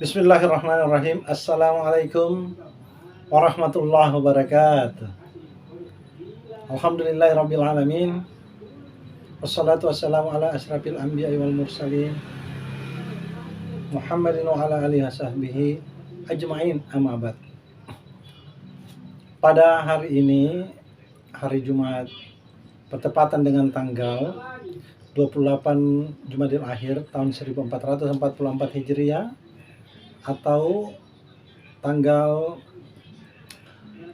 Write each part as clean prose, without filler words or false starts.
Bismillahirrahmanirrahim. Assalamualaikum warahmatullahi wabarakatuh. Alhamdulillahirabbil alamin. Wassalatu wassalamu ala asyrafil anbiya'i wal mursalin Muhammadin wa ala alihi wasahbihi ajmain, amma ba'd. Pada hari ini, hari Jumat, bertepatan dengan tanggal 28 Jumadil Akhir tahun 1444 Hijriah atau tanggal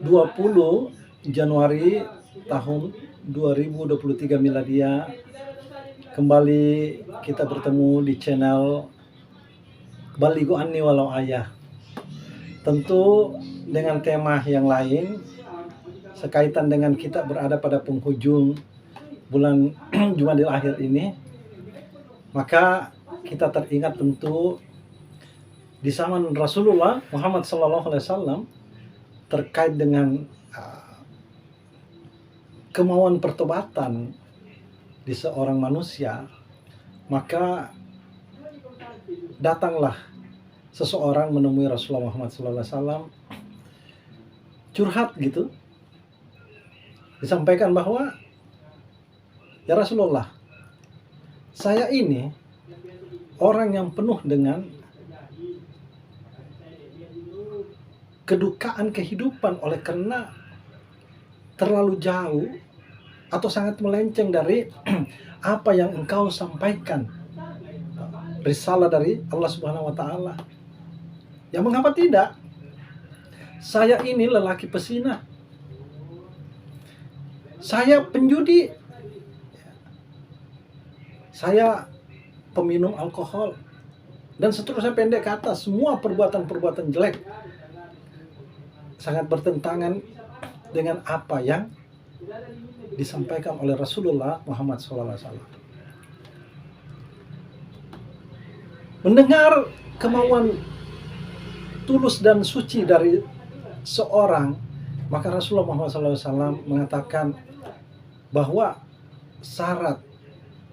20 Januari tahun 2023 Miladiah. Kembali kita bertemu di channel Balighu Anni Walau Ayah. Tentu dengan tema yang lain sekaitan dengan kita berada pada penghujung bulan Jumadil Akhir ini. Maka kita teringat tentu di zaman Rasulullah Muhammad SAW terkait dengan kemauan pertobatan di seorang manusia. Maka datanglah seseorang menemui Rasulullah Muhammad SAW, curhat gitu, disampaikan bahwa, ya Rasulullah, saya ini orang yang penuh dengan kedukaan kehidupan oleh karena terlalu jauh atau sangat melenceng dari apa yang engkau sampaikan, risalah dari Allah Subhanahu wa Ta'ala. Ya, mengapa tidak? Saya ini lelaki pesinah, saya penjudi, saya peminum alkohol, dan seterusnya, pendek kata, semua perbuatan-perbuatan jelek sangat bertentangan dengan apa yang disampaikan oleh Rasulullah Muhammad SAW. Mendengar kemauan tulus dan suci dari seorang, maka Rasulullah Muhammad SAW mengatakan bahwa syarat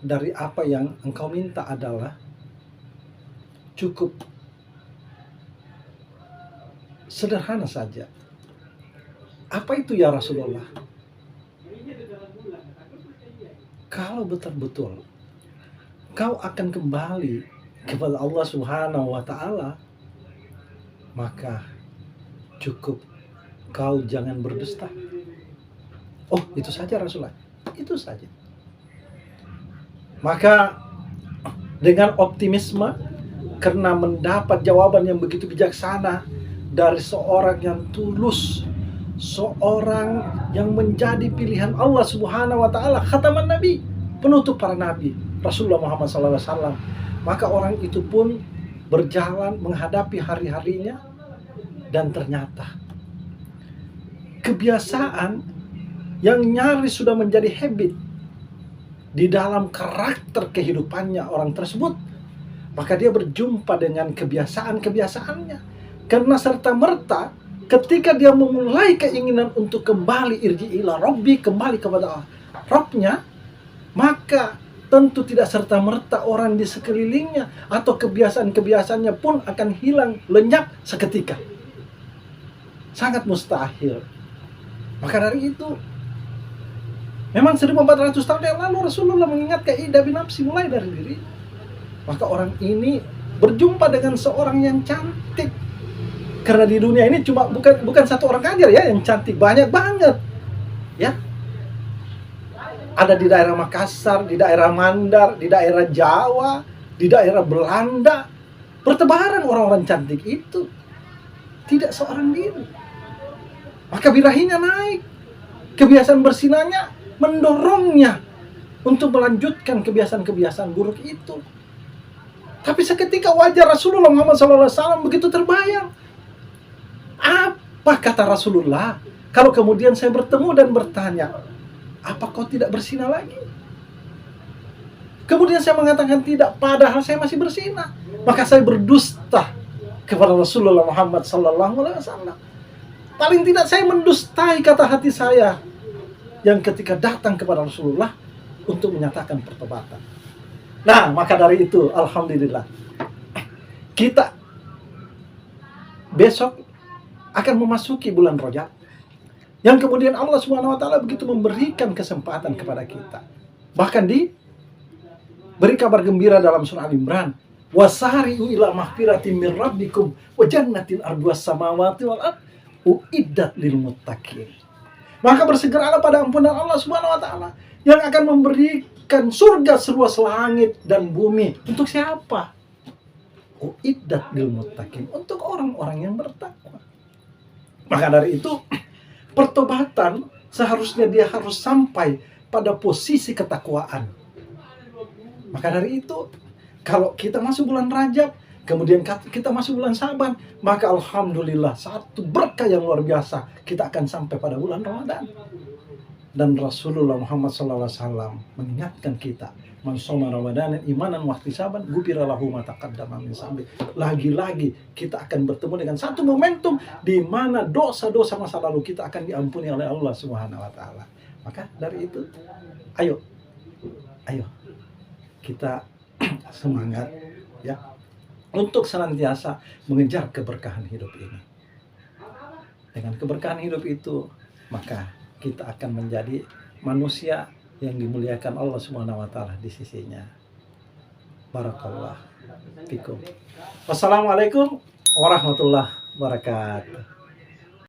dari apa yang engkau minta adalah cukup sederhana saja. Apa itu ya Rasulullah? Kalau betul-betul kau akan kembali kepada Allah Subhanahu wa Ta'ala, maka cukup kau jangan berdusta. Oh, itu saja Rasulullah, itu saja. Maka dengan optimisme, karena mendapat jawaban yang begitu bijaksana dari seorang yang tulus, seorang yang menjadi pilihan Allah Subhanahu wa Ta'ala, khataman Nabi, penutup para nabi, Rasulullah Muhammad SAW. Maka orang itu pun berjalan menghadapi hari-harinya, dan ternyata kebiasaan yang nyaris sudah menjadi habit di dalam karakter kehidupannya orang tersebut, maka dia berjumpa dengan kebiasaan-kebiasaannya, karena serta-merta ketika dia memulai keinginan untuk kembali irji ila Rabbi, kembali kepada Rabbnya, maka tentu tidak serta-merta orang di sekelilingnya atau kebiasaan-kebiasaannya pun akan hilang lenyap seketika. Sangat mustahil. Maka dari itu, memang 1400 tahun yang lalu Rasulullah mengingat kaidah binafsi mulai dari diri. Maka orang ini berjumpa dengan seorang yang cantik. Karena di dunia ini cuma bukan satu orang aja ya yang cantik, banyak banget. Ya. Ada di daerah Makassar, di daerah Mandar, di daerah Jawa, di daerah Belanda. Bertebaran orang-orang cantik itu. Tidak seorang diri. Maka birahinya naik. Kebiasaan bersinanya mendorongnya untuk melanjutkan kebiasaan-kebiasaan buruk itu. Tapi seketika wajah Rasulullah Muhammad SAW begitu terbayang. Apa kata Rasulullah? Kalau kemudian saya bertemu dan bertanya, apa kau tidak bersinah lagi? Kemudian saya mengatakan tidak, padahal saya masih bersinah. Maka saya berdusta kepada Rasulullah Muhammad SAW. Paling tidak saya mendustai kata hati saya yang ketika datang kepada Rasulullah untuk menyatakan pertobatan. Nah, maka dari itu, alhamdulillah, kita besok akan memasuki bulan Rajab, yang kemudian Allah Subhanahu wa taala begitu memberikan kesempatan kepada kita. Bahkan beri kabar gembira dalam surah Al-Imran, wasari'u ila mahfiratin min rabbikum wa jannatin arduas samawati wal ard uiddat lil muttaqin. Maka bersegeralah pada ampunan Allah Subhanahu wa taala yang akan memberikan surga seluas langit dan bumi. Untuk siapa? Uiddat lil muttaqin, untuk orang-orang yang bertakwa. Maka dari itu, pertobatan seharusnya dia harus sampai pada posisi ketakwaan. Maka dari itu, kalau kita masuk bulan Rajab, kemudian kita masuk bulan Syaban, maka alhamdulillah satu berkah yang luar biasa, kita akan sampai pada bulan Ramadan. Dan Rasulullah Muhammad SAW mengingatkan kita, man shoma Ramadanan imanan wa ihtisaban ghufira lahu ma taqaddama min dzambi. Lagi-lagi kita akan bertemu dengan satu momentum di mana dosa-dosa masa lalu kita akan diampuni oleh Allah Subhanahu wa taala. Maka dari itu, ayo kita semangat ya untuk senantiasa mengejar keberkahan hidup ini. Dengan keberkahan hidup itu, maka kita akan menjadi manusia yang dimuliakan Allah Subhanahu wa taala di sisinya. Barakallah fikum. Wassalamualaikum warahmatullahi wabarakatuh.